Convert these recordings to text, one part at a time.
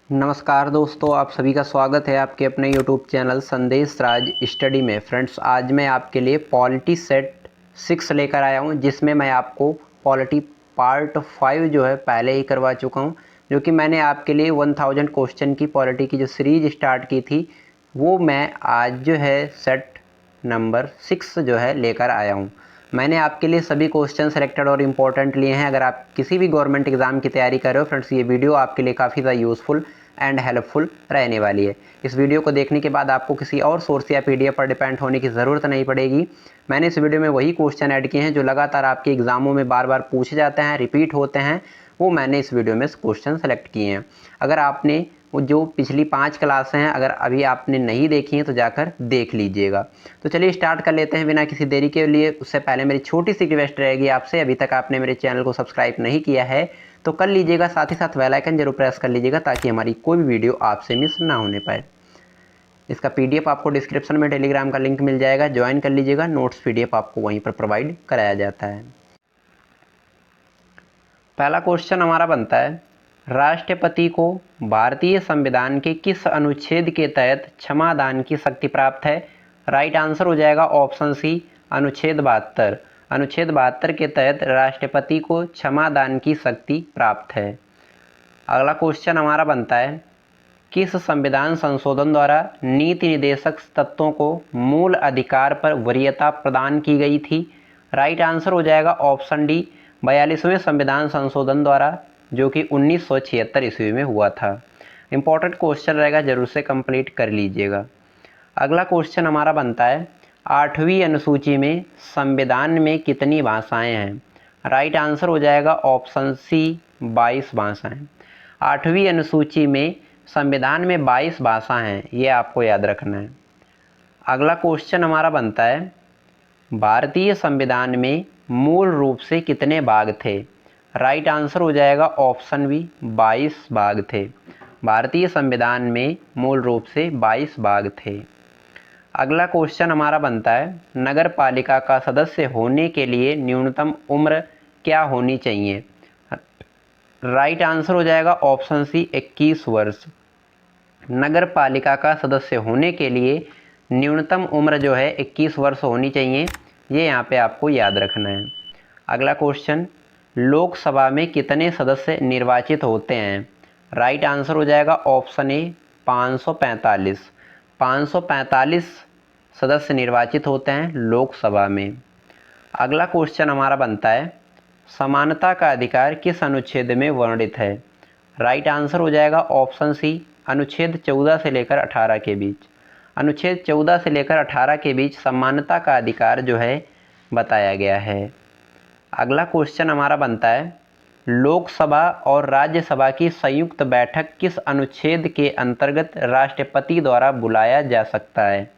नमस्कार दोस्तों, आप सभी का स्वागत है आपके अपने यूट्यूब चैनल संदेश राज स्टडी में। फ्रेंड्स, आज मैं आपके लिए पॉलिटी सेट 6 लेकर आया हूं, जिसमें मैं आपको पॉलिटी पार्ट 5 जो है पहले ही करवा चुका हूं, जो कि मैंने आपके लिए 1000 क्वेश्चन की पॉलिटी की जो सीरीज स्टार्ट की थी, वो मैं आज जो है सेट नंबर 6 जो है लेकर आया हूँ। मैंने आपके लिए सभी क्वेश्चन सेलेक्टेड और इम्पोर्टेंट लिए हैं। अगर आप किसी भी गवर्नमेंट एग्जाम की तैयारी कर रहे हो फ्रेंड्स, ये वीडियो आपके लिए काफ़ी ज़्यादा यूज़फुल एंड हेल्पफुल रहने वाली है। इस वीडियो को देखने के बाद आपको किसी और सोर्स या पीडीएफ पर डिपेंड होने की ज़रूरत नहीं पड़ेगी। मैंने इस वीडियो में वही क्वेश्चन ऐड किए हैं जो लगातार आपके एग्जामों में बार बार पूछे जाते हैं, रिपीट होते हैं, वो मैंने इस वीडियो में क्वेश्चन सेलेक्ट किए हैं। अगर आपने वो जो पिछली 5 क्लासें हैं अगर अभी आपने नहीं देखी हैं तो जाकर देख लीजिएगा। तो चलिए स्टार्ट कर लेते हैं बिना किसी देरी के लिए। उससे पहले मेरी छोटी सी रिक्वेस्ट रहेगी आपसे, अभी तक आपने मेरे चैनल को सब्सक्राइब नहीं किया है तो कर लीजिएगा, साथ ही साथ बेल आइकन जरूर प्रेस कर लीजिएगा ताकि हमारी कोई भी वीडियो आपसे मिस ना होने पाए। इसका पीडीएफ आपको डिस्क्रिप्शन में टेलीग्राम का लिंक मिल जाएगा, ज्वाइन कर लीजिएगा। नोट्स पीडीएफ आपको वहीं पर प्रोवाइड कराया जाता है। पहला क्वेश्चन हमारा बनता है, राष्ट्रपति को भारतीय संविधान के किस अनुच्छेद के तहत क्षमादान की शक्ति प्राप्त है? राइट आंसर हो जाएगा ऑप्शन सी, अनुच्छेद 72। अनुच्छेद 72 के तहत राष्ट्रपति को क्षमादान की शक्ति प्राप्त है। अगला क्वेश्चन हमारा बनता है, किस संविधान संशोधन द्वारा नीति निर्देशक तत्वों को मूल अधिकार पर वरीयता प्रदान की गई थी? राइट आंसर हो जाएगा ऑप्शन डी, 42वें संविधान संशोधन द्वारा, जो कि 1976 ईस्वी में हुआ था। इंपॉर्टेंट क्वेश्चन रहेगा, जरूर से कंप्लीट कर लीजिएगा। अगला क्वेश्चन हमारा बनता है, 8वीं अनुसूची में संविधान में कितनी भाषाएं हैं? राइट आंसर हो जाएगा ऑप्शन सी, 22 भाषाएं। 8वीं अनुसूची में संविधान में 22 भाषा हैं, ये आपको याद रखना है। अगला क्वेश्चन हमारा बनता है, भारतीय संविधान में मूल रूप से कितने भाग थे? राइट आंसर हो जाएगा ऑप्शन बी, 22 भाग थे। भारतीय संविधान में मूल रूप से 22 भाग थे। अगला क्वेश्चन हमारा बनता है, नगर पालिका का सदस्य होने के लिए न्यूनतम उम्र क्या होनी चाहिए? राइट आंसर हो जाएगा ऑप्शन सी, 21 वर्ष। नगर पालिका का सदस्य होने के लिए न्यूनतम उम्र जो है 21 वर्ष होनी चाहिए, ये यहाँ पे आपको याद रखना है। अगला क्वेश्चन, लोकसभा में कितने सदस्य निर्वाचित होते हैं? राइट आंसर हो जाएगा ऑप्शन ए, 545। 545 सदस्य निर्वाचित होते हैं लोकसभा में। अगला क्वेश्चन हमारा बनता है, समानता का अधिकार किस अनुच्छेद में वर्णित है? राइट आंसर हो जाएगा ऑप्शन सी, अनुच्छेद 14 से लेकर 18 के बीच। अनुच्छेद 14 से लेकर 18 के बीच समानता का अधिकार जो है बताया गया है। अगला क्वेश्चन हमारा बनता है, लोकसभा और राज्यसभा की संयुक्त बैठक किस अनुच्छेद के अंतर्गत राष्ट्रपति द्वारा बुलाया जा सकता है?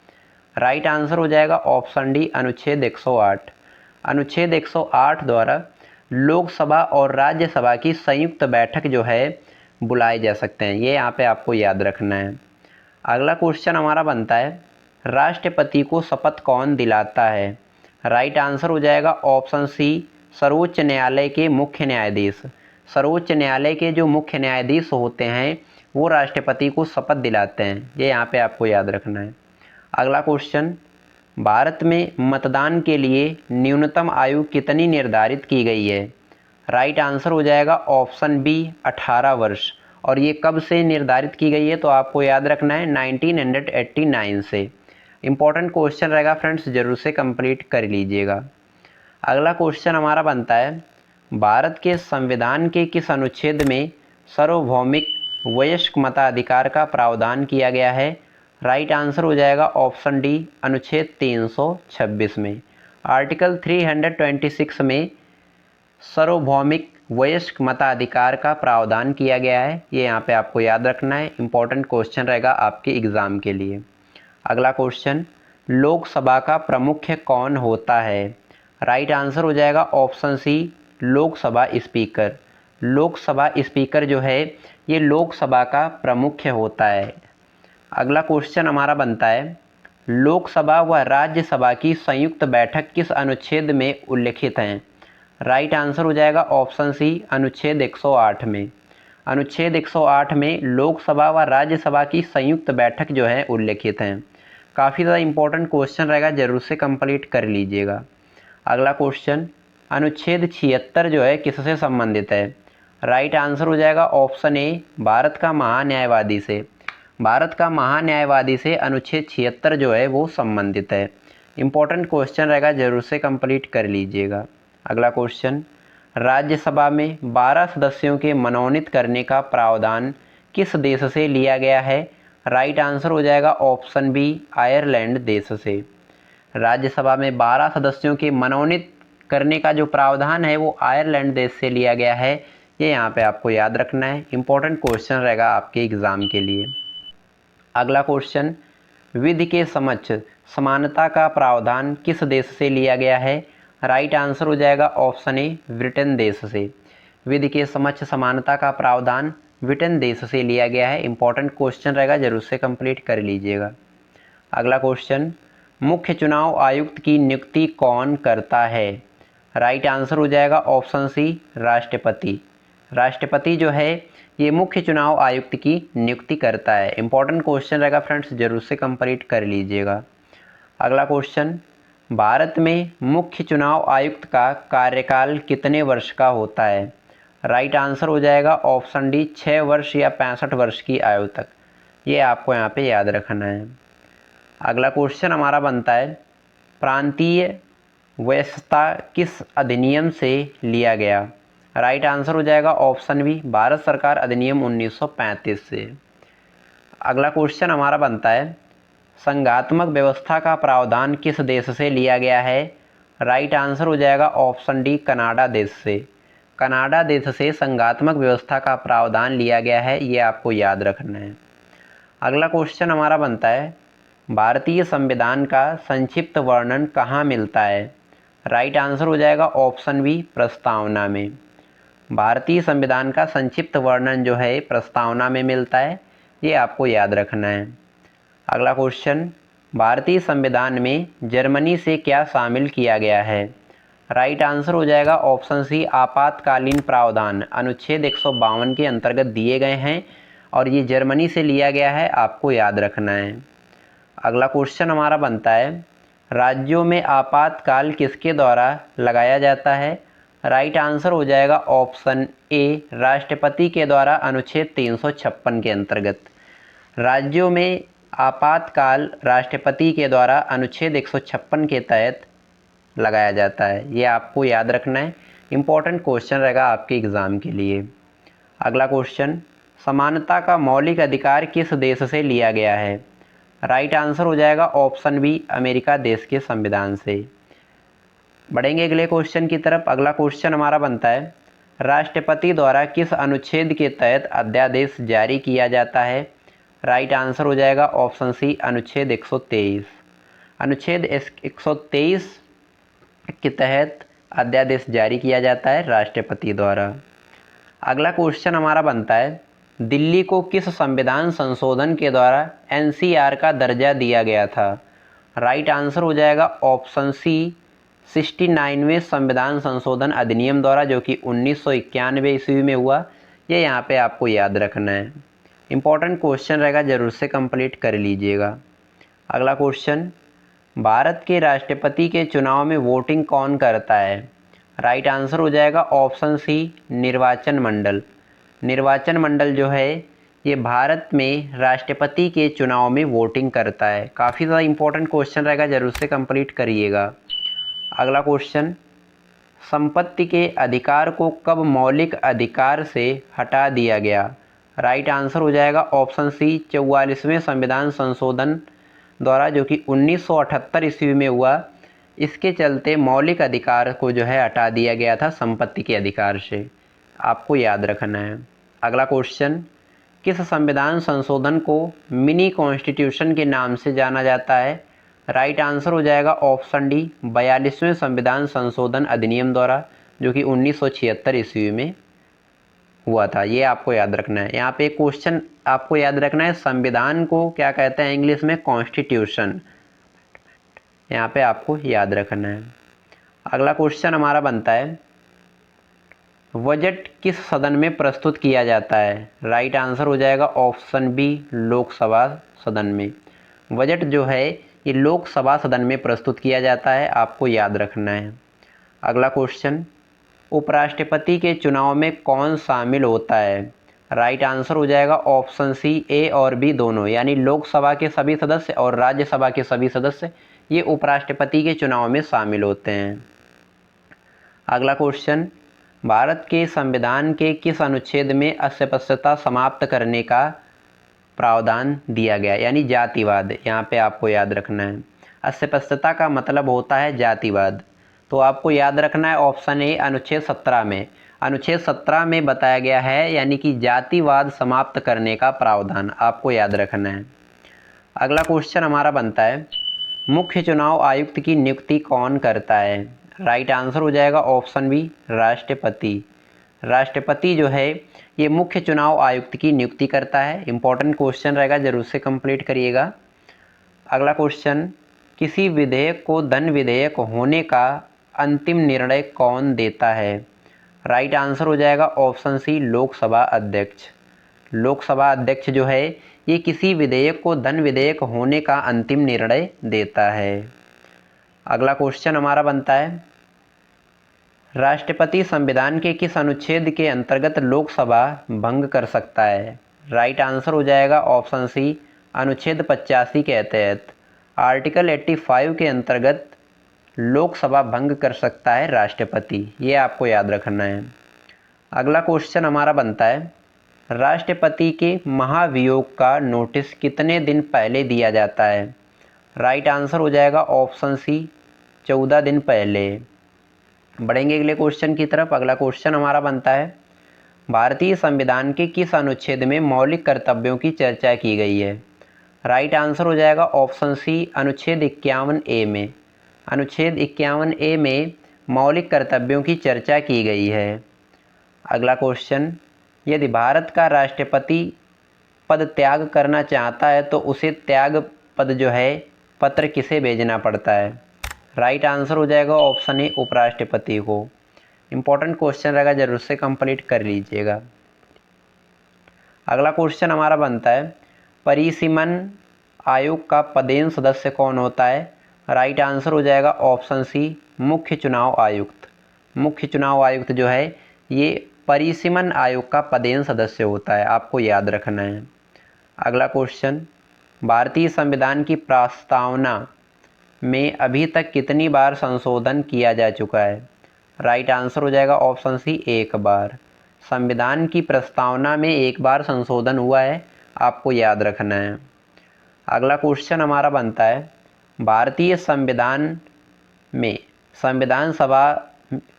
राइट आंसर हो जाएगा ऑप्शन डी, अनुच्छेद 108। अनुच्छेद 108 द्वारा लोकसभा और राज्यसभा की संयुक्त बैठक जो है बुलाए जा सकते हैं, ये यहाँ पे आपको याद रखना है। अगला क्वेश्चन हमारा बनता है, राष्ट्रपति को शपथ कौन दिलाता है? राइट आंसर हो जाएगा ऑप्शन सी, सर्वोच्च न्यायालय के मुख्य न्यायाधीश। सर्वोच्च न्यायालय के जो मुख्य न्यायाधीश होते हैं वो राष्ट्रपति को शपथ दिलाते हैं, ये यहाँ पे आपको याद रखना है। अगला क्वेश्चन, भारत में मतदान के लिए न्यूनतम आयु कितनी निर्धारित की गई है? राइट आंसर हो जाएगा ऑप्शन बी, 18 वर्ष। और ये कब से निर्धारित की गई है तो आपको याद रखना है 1989 से। इंपॉर्टेंट क्वेश्चन रहेगा फ्रेंड्स, जरूर से कंप्लीट कर लीजिएगा। अगला क्वेश्चन हमारा बनता है, भारत के संविधान के किस अनुच्छेद में सार्वभौमिक वयस्क मताधिकार का प्रावधान किया गया है? राइट आंसर हो जाएगा ऑप्शन डी, अनुच्छेद 326 में। आर्टिकल 326 में सार्वभौमिक वयस्क मताधिकार का प्रावधान किया गया है, ये यहाँ पे आपको याद रखना है। इंपॉर्टेंट क्वेश्चन रहेगा आपके एग्जाम के लिए। अगला क्वेश्चन, लोकसभा का प्रमुख कौन होता है? राइट आंसर हो जाएगा option C, Lok Sabha speaker. Lok Sabha speaker जो है ये लोकसभा का प्रमुख होता है। अगला क्वेश्चन हमारा बनता है, लोकसभा व राज्यसभा की संयुक्त बैठक किस अनुच्छेद में उल्लिखित हैं? राइट आंसर हो जाएगा ऑप्शन सी, अनुच्छेद 108 में। अनुच्छेद 108 में लोकसभा व राज्यसभा की संयुक्त बैठक जो है उल्लेखित हैं। काफ़ी ज़्यादा इंपॉर्टेंट क्वेश्चन रहेगा, जरूर से कंप्लीट कर लीजिएगा। अगला क्वेश्चन, अनुच्छेद 76 जो है किससे संबंधित है? राइट आंसर हो जाएगा ऑप्शन ए, भारत का महान्यायवादी से। भारत का महान्यायवादी से अनुच्छेद 76 जो है वो संबंधित है। इंपॉर्टेंट क्वेश्चन रहेगा, जरूर से कंप्लीट कर लीजिएगा। अगला क्वेश्चन, राज्यसभा में 12 सदस्यों के मनोनीत करने का प्रावधान किस देश से लिया गया है? राइट आंसर हो जाएगा ऑप्शन बी, आयरलैंड देश से। राज्यसभा में 12 सदस्यों के मनोनीत करने का जो प्रावधान है वो आयरलैंड देश से लिया गया है। ये यहाँ पे आपको याद रखना है, इंपॉर्टेंट क्वेश्चन रहेगा आपके एग्ज़ाम के लिए। अगला क्वेश्चन, विधि के समक्ष समानता का प्रावधान किस देश से लिया गया है? राइट आंसर हो जाएगा ऑप्शन ए, ब्रिटेन देश से। विधि के समक्ष समानता का प्रावधान ब्रिटेन देश से लिया गया है। इंपॉर्टेंट क्वेश्चन रहेगा, जरूर से कंप्लीट कर लीजिएगा। अगला क्वेश्चन, मुख्य चुनाव आयुक्त की नियुक्ति कौन करता है? राइट आंसर हो जाएगा ऑप्शन सी, राष्ट्रपति। राष्ट्रपति जो है ये मुख्य चुनाव आयुक्त की नियुक्ति करता है। इंपॉर्टेंट क्वेश्चन रहेगा फ्रेंड्स, जरूर से कंप्लीट कर लीजिएगा। अगला क्वेश्चन, भारत में मुख्य चुनाव आयुक्त का कार्यकाल कितने वर्ष का होता है? राइट आंसर हो जाएगा ऑप्शन डी, 6 वर्ष या 65 वर्ष की आयु तक। ये आपको यहाँ पे याद रखना है। अगला क्वेश्चन हमारा बनता है, प्रांतीय वयस्कता किस अधिनियम से लिया गया? राइट आंसर हो जाएगा ऑप्शन बी, भारत सरकार अधिनियम 1935 से। अगला क्वेश्चन हमारा बनता है, संघात्मक व्यवस्था का प्रावधान किस देश से लिया गया है? राइट आंसर हो जाएगा ऑप्शन डी, कनाडा देश से। कनाडा देश से संघात्मक व्यवस्था का प्रावधान लिया गया है, ये आपको याद रखना है। अगला क्वेश्चन हमारा बनता है, भारतीय संविधान का संक्षिप्त वर्णन कहाँ मिलता है? राइट आंसर हो जाएगा ऑप्शन बी, प्रस्तावना में। भारतीय संविधान का संक्षिप्त वर्णन जो है प्रस्तावना में मिलता है, ये आपको याद रखना है। अगला क्वेश्चन, भारतीय संविधान में जर्मनी से क्या शामिल किया गया है? राइट आंसर हो जाएगा ऑप्शन सी, आपातकालीन प्रावधान अनुच्छेद 152 के अंतर्गत दिए गए हैं और ये जर्मनी से लिया गया है, आपको याद रखना है। अगला क्वेश्चन हमारा बनता है, राज्यों में आपातकाल किसके द्वारा लगाया जाता है? राइट आंसर हो जाएगा ऑप्शन ए, राष्ट्रपति के द्वारा अनुच्छेद 356 के अंतर्गत। राज्यों में आपातकाल राष्ट्रपति के द्वारा अनुच्छेद 156 के तहत लगाया जाता है, ये आपको याद रखना है। इंपॉर्टेंट क्वेश्चन रहेगा आपके एग्ज़ाम के लिए। अगला क्वेश्चन, समानता का मौलिक अधिकार किस देश से लिया गया है? राइट आंसर हो जाएगा ऑप्शन बी, अमेरिका देश के संविधान से। बढ़ेंगे अगले क्वेश्चन की तरफ। अगला क्वेश्चन हमारा बनता है, राष्ट्रपति द्वारा किस अनुच्छेद के तहत अध्यादेश जारी किया जाता है? राइट आंसर हो जाएगा ऑप्शन सी, अनुच्छेद 123। अनुच्छेद 123 के तहत अध्यादेश जारी किया जाता है राष्ट्रपति द्वारा। अगला क्वेश्चन हमारा बनता है, दिल्ली को किस संविधान संशोधन के द्वारा एनसीआर का दर्जा दिया गया था? राइट आंसर हो जाएगा ऑप्शन सी, 69वें संविधान संशोधन अधिनियम द्वारा, जो कि 1991 ईस्वी में हुआ। ये यहाँ पे आपको याद रखना है। इंपॉर्टेंट क्वेश्चन रहेगा, जरूर से कंप्लीट कर लीजिएगा। अगला क्वेश्चन, भारत के राष्ट्रपति के चुनाव में वोटिंग कौन करता है? राइट आंसर हो जाएगा ऑप्शन सी, निर्वाचन मंडल। निर्वाचन मंडल जो है ये भारत में राष्ट्रपति के चुनाव में वोटिंग करता है। काफ़ी ज़्यादा इंपॉर्टेंट क्वेश्चन रहेगा, जरूर से कंप्लीट करिएगा। अगला क्वेश्चन, संपत्ति के अधिकार को कब मौलिक अधिकार से हटा दिया गया? राइट आंसर हो जाएगा ऑप्शन सी, 44वें संविधान संशोधन द्वारा, जो कि 1978 ईस्वी में हुआ। इसके चलते मौलिक अधिकार को जो है हटा दिया गया था संपत्ति के अधिकार से, आपको याद रखना है। अगला क्वेश्चन, किस संविधान संशोधन को मिनी कॉन्स्टिट्यूशन के नाम से जाना जाता है? राइट आंसर हो जाएगा ऑप्शन डी, 42वें संविधान संशोधन अधिनियम द्वारा, जो कि 1976 ईस्वी में हुआ था। ये आपको याद रखना है। यहाँ पे क्वेश्चन आपको याद रखना है, संविधान को क्या कहते हैं इंग्लिश में? कॉन्स्टिट्यूशन। यहाँ पे आपको याद रखना है। अगला क्वेश्चन हमारा बनता है, बजट किस सदन में प्रस्तुत किया जाता है? राइट आंसर हो जाएगा ऑप्शन बी, लोकसभा सदन में। बजट जो है ये लोकसभा सदन में प्रस्तुत किया जाता है, आपको याद रखना है। अगला क्वेश्चन, उपराष्ट्रपति के चुनाव में कौन शामिल होता है? राइट आंसर हो जाएगा ऑप्शन सी, ए और बी दोनों, यानी लोकसभा के सभी सदस्य और राज्यसभा के सभी सदस्य ये उपराष्ट्रपति के चुनाव में शामिल होते हैं। अगला क्वेश्चन, भारत के संविधान के किस अनुच्छेद में अस्पृश्यता समाप्त करने का प्रावधान दिया गया, यानी जातिवाद, यहाँ पे आपको याद रखना है। अस्पृश्यता का मतलब होता है जातिवाद, तो आपको याद रखना है ऑप्शन ए, अनुच्छेद 17 में। अनुच्छेद 17 में बताया गया है, यानी कि जातिवाद समाप्त करने का प्रावधान, आपको याद रखना है। अगला क्वेश्चन हमारा बनता है, मुख्य चुनाव आयुक्त की नियुक्ति कौन करता है? राइट आंसर हो जाएगा ऑप्शन बी, राष्ट्रपति। राष्ट्रपति जो है ये मुख्य चुनाव आयुक्त की नियुक्ति करता है। इंपॉर्टेंट क्वेश्चन रहेगा, जरूर से कंप्लीट करिएगा। अगला क्वेश्चन, किसी विधेयक को धन विधेयक होने का अंतिम निर्णय कौन देता है? राइट आंसर हो जाएगा ऑप्शन सी, लोकसभा अध्यक्ष। लोकसभा अध्यक्ष जो है ये किसी विधेयक को धन विधेयक होने का अंतिम निर्णय देता है। अगला क्वेश्चन हमारा बनता है, राष्ट्रपति संविधान के किस अनुच्छेद के अंतर्गत लोकसभा भंग कर सकता है? राइट आंसर हो जाएगा ऑप्शन सी, अनुच्छेद 85 के तहत। आर्टिकल 85 के अंतर्गत लोकसभा भंग कर सकता है राष्ट्रपति, ये आपको याद रखना है। अगला क्वेश्चन हमारा बनता है, राष्ट्रपति के महाभियोग का नोटिस कितने दिन पहले दिया जाता है? राइट आंसर हो जाएगा ऑप्शन सी, 14 दिन पहले। बढ़ेंगे अगले क्वेश्चन की तरफ। अगला क्वेश्चन हमारा बनता है, भारतीय संविधान के किस अनुच्छेद में मौलिक कर्तव्यों की चर्चा की गई है? राइट आंसर हो जाएगा ऑप्शन सी, अनुच्छेद 51 ए में। अनुच्छेद 51 ए में मौलिक कर्तव्यों की चर्चा की गई है। अगला क्वेश्चन, यदि भारत का राष्ट्रपति पद त्याग करना चाहता है तो उसे त्याग पद जो है पत्र किसे भेजना पड़ता है? राइट आंसर हो जाएगा ऑप्शन ए, उपराष्ट्रपति को। इंपॉर्टेंट क्वेश्चन रहेगा, जरूर से कंप्लीट कर लीजिएगा। अगला क्वेश्चन हमारा बनता है, परिसीमन आयोग का पदेन सदस्य कौन होता है? राइट आंसर हो जाएगा ऑप्शन सी, मुख्य चुनाव आयुक्त। मुख्य चुनाव आयुक्त जो है ये परिसीमन आयोग का पदेन सदस्य होता है, आपको याद रखना है। अगला क्वेश्चन, भारतीय संविधान की प्रस्तावना में अभी तक कितनी बार संशोधन किया जा चुका है? राइट आंसर हो जाएगा ऑप्शन सी, एक बार। संविधान की प्रस्तावना में एक बार संशोधन हुआ है, आपको याद रखना है। अगला क्वेश्चन हमारा बनता है, भारतीय संविधान में संविधान सभा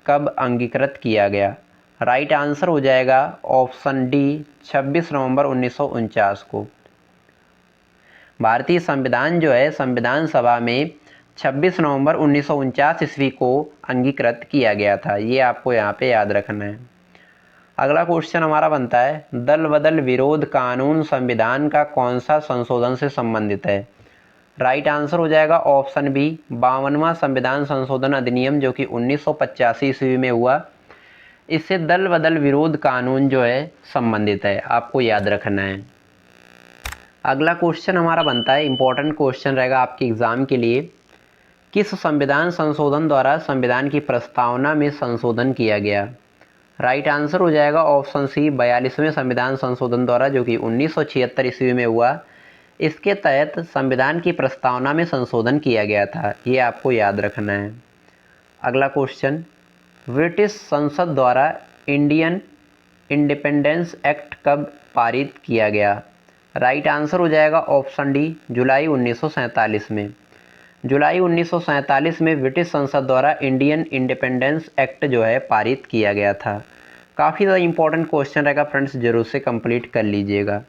कब अंगीकृत किया गया? राइट आंसर हो जाएगा ऑप्शन डी, 26 नवंबर 1949 को। भारतीय संविधान जो है संविधान सभा में 26 नवंबर 1949 ईस्वी को अंगीकृत किया गया था, ये आपको यहाँ पे याद रखना है। अगला क्वेश्चन हमारा बनता है, दल बदल विरोध कानून संविधान का कौन सा संशोधन से संबंधित है? राइट आंसर हो जाएगा ऑप्शन बी, 52वां संविधान संशोधन अधिनियम जो कि 1985 ईस्वी में हुआ, इससे दल बदल विरोध कानून जो है संबंधित है, आपको याद रखना है। अगला क्वेश्चन हमारा बनता है, इंपॉर्टेंट क्वेश्चन रहेगा आपके एग्जाम के लिए, किस संविधान संशोधन द्वारा संविधान की प्रस्तावना में संशोधन किया गया? राइट आंसर हो जाएगा ऑप्शन सी, 42वें संविधान संशोधन द्वारा जो कि 1976 ईस्वी में हुआ, इसके तहत संविधान की प्रस्तावना में संशोधन किया गया था, ये आपको याद रखना है। अगला क्वेश्चन, ब्रिटिश संसद द्वारा इंडियन इंडिपेंडेंस एक्ट कब पारित किया गया? राइट आंसर हो जाएगा ऑप्शन डी, जुलाई 1947 में। जुलाई 1947 में ब्रिटिश संसद द्वारा इंडियन इंडिपेंडेंस एक्ट जो है पारित किया गया था। काफ़ी ज़्यादा इंपॉर्टेंट क्वेश्चन रहेगा फ्रेंड्स, जरूर से कंप्लीट कर लीजिएगा।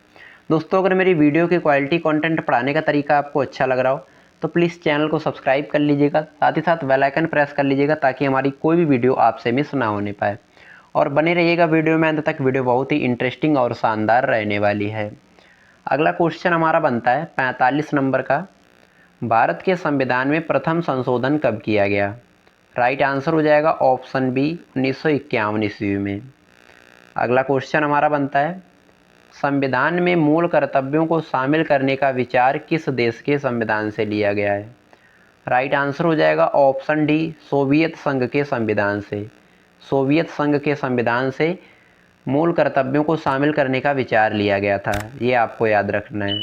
दोस्तों अगर मेरी वीडियो की क्वालिटी कंटेंट पढ़ाने का तरीका आपको अच्छा लग रहा हो तो प्लीज़ चैनल को सब्सक्राइब कर लीजिएगा, साथ ही साथ बेल आइकन प्रेस कर लीजिएगा ताकि हमारी कोई भी वीडियो आपसे मिस ना होने पाए। और बने रहिएगा वीडियो में अंत तक, वीडियो बहुत ही इंटरेस्टिंग और शानदार रहने वाली है। अगला क्वेश्चन हमारा बनता है 45 नंबर का, भारत के संविधान में प्रथम संशोधन कब किया गया? राइट आंसर हो जाएगा ऑप्शन बी 1951 ईस्वी में। अगला क्वेश्चन हमारा बनता है, संविधान में मूल कर्तव्यों को शामिल करने का विचार किस देश के संविधान से लिया गया है? राइट आंसर हो जाएगा ऑप्शन डी सोवियत संघ के संविधान से। सोवियत संघ के संविधान से मूल कर्तव्यों को शामिल करने का विचार लिया गया था, ये आपको याद रखना है।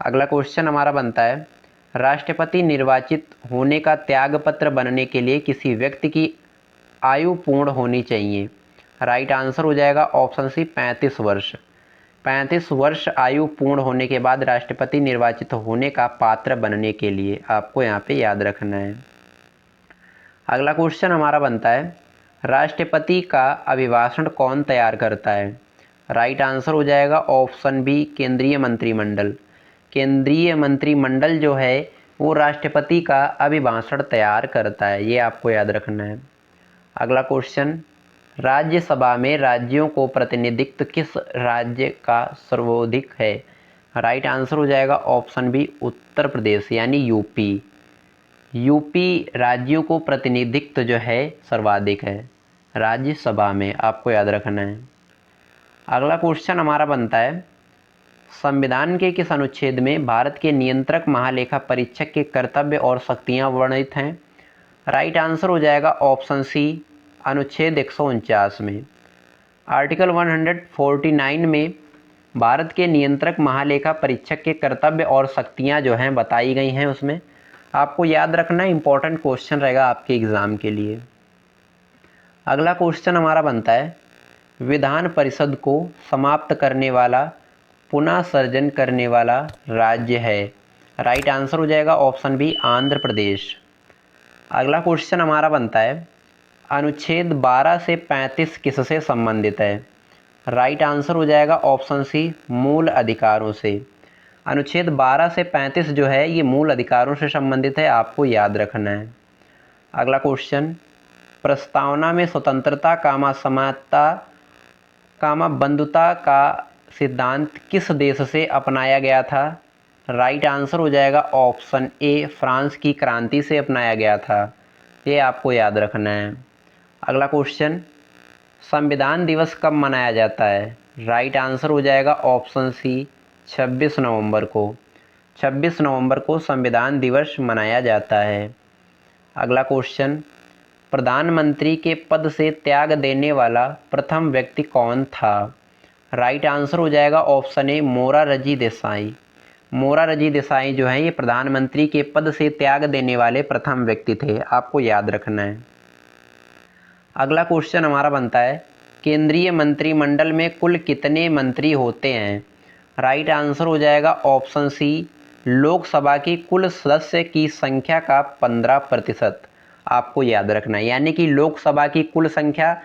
अगला क्वेश्चन हमारा बनता है, राष्ट्रपति निर्वाचित होने का त्यागपत्र बनने के लिए किसी व्यक्ति की आयु पूर्ण होनी चाहिए? राइट आंसर हो जाएगा ऑप्शन सी 35 वर्ष। 35 वर्ष आयु पूर्ण होने के बाद राष्ट्रपति निर्वाचित होने का पात्र बनने के लिए आपको यहाँ पे याद रखना है। अगला क्वेश्चन हमारा बनता है, राष्ट्रपति का अभिभाषण कौन तैयार करता है? राइट आंसर हो जाएगा ऑप्शन बी केंद्रीय मंत्रिमंडल। केंद्रीय मंत्रिमंडल जो है वो राष्ट्रपति का अभिभाषण तैयार करता है, ये आपको याद रखना है। अगला क्वेश्चन, राज्यसभा में राज्यों को प्रतिनिधित्व किस राज्य का सर्वाधिक है? राइट आंसर हो जाएगा ऑप्शन बी उत्तर प्रदेश यानी यूपी। यूपी राज्यों को प्रतिनिधित्व जो है सर्वाधिक है राज्यसभा में, आपको याद रखना है। अगला क्वेश्चन हमारा बनता है, संविधान के किस अनुच्छेद में भारत के नियंत्रक महालेखा परीक्षक के कर्तव्य और शक्तियां वर्णित हैं? राइट आंसर हो जाएगा ऑप्शन सी अनुच्छेद 149 में। आर्टिकल 149 में भारत के नियंत्रक महालेखा परीक्षक के कर्तव्य और शक्तियां जो हैं बताई गई हैं, उसमें आपको याद रखना है, इंपॉर्टेंट क्वेश्चन रहेगा आपके एग्ज़ाम के लिए। अगला क्वेश्चन हमारा बनता है, विधान परिषद को समाप्त करने वाला पुनः सर्जन करने वाला राज्य है? राइट आंसर हो जाएगा ऑप्शन बी आंध्र प्रदेश। अगला क्वेश्चन हमारा बनता है, अनुच्छेद 12 से 35 किससे संबंधित है? राइट आंसर हो जाएगा ऑप्शन सी मूल अधिकारों से। अनुच्छेद 12 से 35 जो है ये मूल अधिकारों से संबंधित है, आपको याद रखना है। अगला क्वेश्चन, प्रस्तावना में स्वतंत्रता कामा समानता कामा बंधुता का सिद्धांत किस देश से अपनाया गया था? राइट आंसर हो जाएगा ऑप्शन ए फ्रांस की क्रांति से अपनाया गया था, ये आपको याद रखना है। अगला क्वेश्चन, संविधान दिवस कब मनाया जाता है? राइट आंसर हो जाएगा ऑप्शन सी 26 नवंबर को। 26 नवंबर को संविधान दिवस मनाया जाता है। अगला क्वेश्चन, प्रधानमंत्री के पद से त्याग देने वाला प्रथम व्यक्ति कौन था? राइट आंसर हो जाएगा ऑप्शन ए मोरारजी देसाई। मोरारजी देसाई जो है ये प्रधानमंत्री के पद से त्याग देने वाले प्रथम व्यक्ति थे, आपको याद रखना है। अगला क्वेश्चन हमारा बनता है, केंद्रीय मंत्रिमंडल में कुल कितने मंत्री होते हैं? राइट आंसर हो जाएगा ऑप्शन सी लोकसभा की कुल सदस्य की संख्या का 15%, आपको याद रखना है। यानी कि लोकसभा की कुल संख्या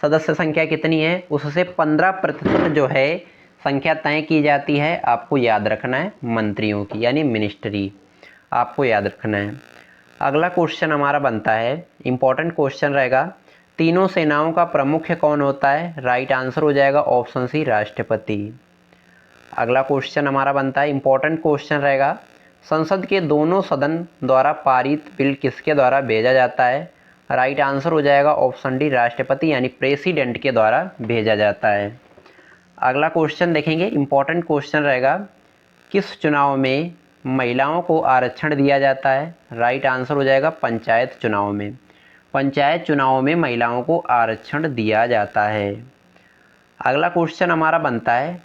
सदस्य संख्या कितनी है उससे 15% जो है संख्या तय की जाती है, आपको याद रखना है, मंत्रियों की यानी मिनिस्ट्री, आपको याद रखना है। अगला क्वेश्चन हमारा बनता है, इंपॉर्टेंट क्वेश्चन रहेगा, तीनों सेनाओं का प्रमुख कौन होता है? राइट आंसर हो जाएगा ऑप्शन सी राष्ट्रपति। अगला क्वेश्चन हमारा बनता है, इंपॉर्टेंट क्वेश्चन रहेगा, संसद के दोनों सदन द्वारा पारित बिल किसके द्वारा भेजा जाता है? राइट आंसर हो जाएगा ऑप्शन डी राष्ट्रपति यानी प्रेसिडेंट के द्वारा भेजा जाता है। अगला क्वेश्चन देखेंगे, इंपॉर्टेंट क्वेश्चन रहेगा, किस चुनाव में महिलाओं को आरक्षण दिया जाता है? राइट आंसर हो जाएगा पंचायत चुनाव में। पंचायत चुनाव में महिलाओं को आरक्षण दिया जाता है। अगला क्वेश्चन हमारा बनता है,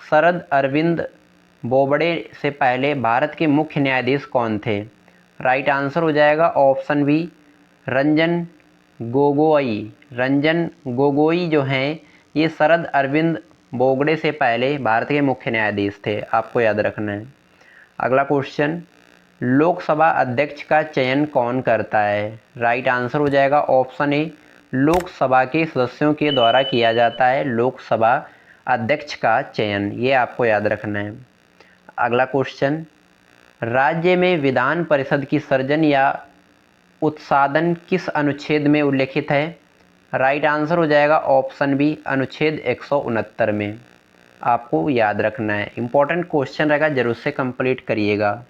शरद अरविंद बोबड़े से पहले भारत के मुख्य न्यायाधीश कौन थे? राइट आंसर हो जाएगा ऑप्शन बी रंजन गोगोई। रंजन गोगोई जो हैं ये शरद अरविंद बोबड़े से पहले भारत के मुख्य न्यायाधीश थे, आपको याद रखना है। अगला क्वेश्चन, लोकसभा अध्यक्ष का चयन कौन करता है? राइट आंसर हो जाएगा ऑप्शन ए लोकसभा के सदस्यों के द्वारा किया जाता है लोकसभा अध्यक्ष का चयन, ये आपको याद रखना है। अगला क्वेश्चन, राज्य में विधान परिषद की सृजन या उत्साधन किस अनुच्छेद में उल्लेखित है? राइट आंसर हो जाएगा ऑप्शन बी अनुच्छेद 169 में, आपको याद रखना है। इंपॉर्टेंट क्वेश्चन रहेगा, जरूर से कंप्लीट करिएगा।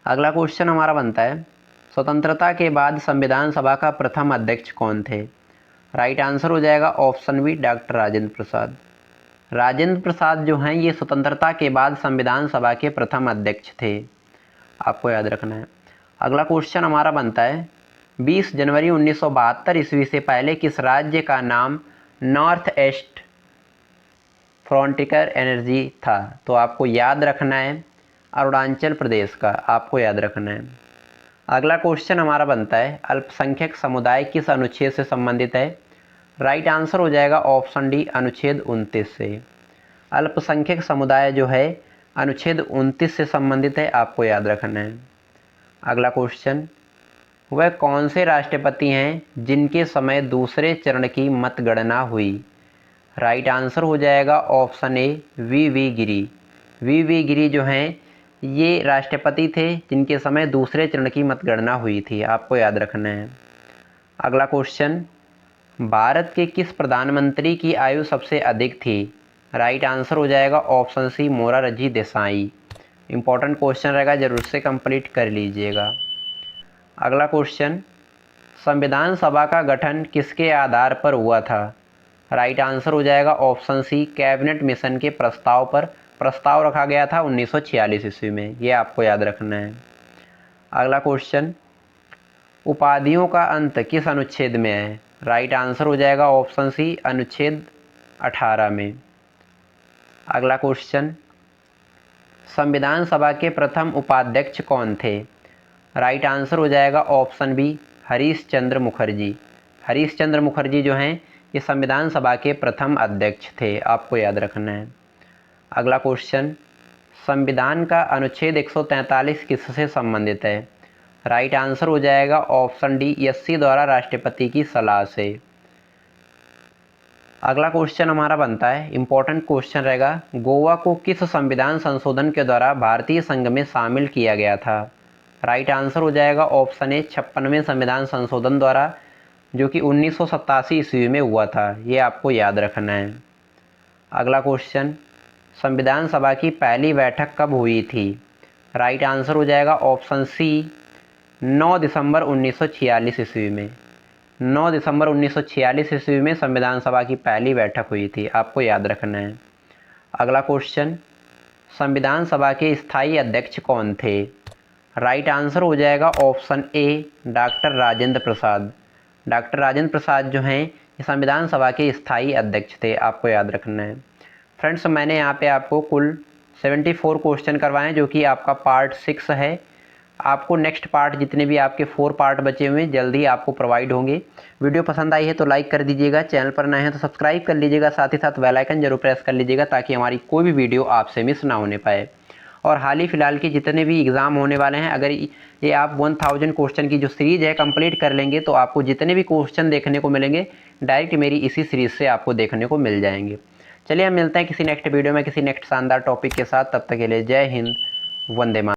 अगला क्वेश्चन हमारा बनता है, स्वतंत्रता के बाद संविधान सभा का प्रथम अध्यक्ष कौन थे? राइट आंसर हो जाएगा ऑप्शन बी डॉक्टर राजेंद्र प्रसाद। राजेंद्र प्रसाद जो हैं ये स्वतंत्रता के बाद संविधान सभा के प्रथम अध्यक्ष थे, आपको याद रखना है। अगला क्वेश्चन हमारा बनता है 20 जनवरी 1972 ईस्वी से पहले किस राज्य का नाम नॉर्थ ईस्ट फ्रंटियर एनर्जी था? तो आपको याद रखना है अरुणाचल प्रदेश का, आपको याद रखना है। अगला क्वेश्चन हमारा बनता है अल्पसंख्यक समुदाय किस अनुच्छेद से संबंधित है? राइट आंसर हो जाएगा ऑप्शन डी अनुच्छेद 29 से। अल्पसंख्यक समुदाय जो है अनुच्छेद 29 से संबंधित है, आपको याद रखना है। अगला क्वेश्चन, वह कौन से राष्ट्रपति हैं जिनके समय दूसरे चरण की मतगणना हुई? राइट आंसर हो जाएगा option A V Giri. V Giri जो हैं ये राष्ट्रपति थे जिनके समय दूसरे चरण की मतगणना हुई थी, आपको याद रखना है। अगला क्वेश्चन, भारत के किस प्रधानमंत्री की आयु सबसे अधिक थी? राइट आंसर हो जाएगा option C Morarji Desai. Important question रहेगा, जरूर से कंप्लीट कर लीजिएगा। अगला क्वेश्चन, संविधान सभा का गठन किसके आधार पर हुआ था? राइट आंसर हो जाएगा ऑप्शन सी कैबिनेट मिशन के प्रस्ताव पर प्रस्ताव रखा गया था 1946 ईस्वी में, ये आपको याद रखना है। अगला क्वेश्चन, उपाधियों का अंत किस अनुच्छेद में है? राइट आंसर हो जाएगा ऑप्शन सी अनुच्छेद 18 में। अगला क्वेश्चन, संविधान सभा के प्रथम उपाध्यक्ष कौन थे? राइट आंसर हो जाएगा ऑप्शन बी हरीश चंद्र मुखर्जी। हरीश चंद्र मुखर्जी जो हैं ये संविधान सभा के प्रथम अध्यक्ष थे, आपको याद रखना है। अगला क्वेश्चन, संविधान का अनुच्छेद 143 किससे संबंधित है? राइट आंसर हो जाएगा ऑप्शन डी एससी द्वारा राष्ट्रपति की सलाह से। अगला क्वेश्चन हमारा बनता है इंपॉर्टेंट क्वेश्चन रहेगा, गोवा को किस संविधान संशोधन के द्वारा भारतीय संघ में शामिल किया गया था? राइट आंसर हो जाएगा ऑप्शन ए 56वें संविधान संशोधन द्वारा, जो कि 1987 ईस्वी में हुआ था, ये आपको याद रखना है। अगला क्वेश्चन, संविधान सभा की पहली बैठक कब हुई थी? राइट आंसर हो जाएगा ऑप्शन सी 9 दिसंबर 1946 ईस्वी में। 9 दिसंबर 1946 ईस्वी में संविधान सभा की पहली बैठक हुई थी, आपको याद रखना है। अगला क्वेश्चन, संविधान सभा के स्थायी अध्यक्ष कौन थे? राइट आंसर हो जाएगा option A doctor Rajendra Prasad. Doctor Rajendra Prasad जो हैं ये संविधान सभा के स्थायी अध्यक्ष थे, आपको याद रखना है। फ्रेंड्स, मैंने यहाँ पे आपको कुल 74 क्वेश्चन करवाए हैं, जो कि आपका पार्ट 6 है। आपको नेक्स्ट पार्ट जितने भी आपके 4 पार्ट बचे हुए हैं जल्दी आपको प्रोवाइड होंगे। वीडियो पसंद आई है तो लाइक कर दीजिएगा, चैनल पर नए हैं तो सब्सक्राइब कर लीजिएगा, साथ ही साथ बेल आइकन जरूर प्रेस कर लीजिएगा ताकि हमारी कोई भी वीडियो आपसे मिस ना होने पाए। और हाल ही फिलहाल के जितने भी एग्ज़ाम होने वाले हैं, अगर ये आप 1000 क्वेश्चन की जो सीरीज़ है कंप्लीट कर लेंगे तो आपको जितने भी क्वेश्चन देखने को मिलेंगे डायरेक्ट मेरी इसी सीरीज़ से आपको देखने को मिल जाएंगे। चलिए हम मिलते हैं किसी नेक्स्ट वीडियो में किसी नेक्स्ट शानदार टॉपिक के साथ, तब तक के लिए जय हिंद, वंदे मातरम।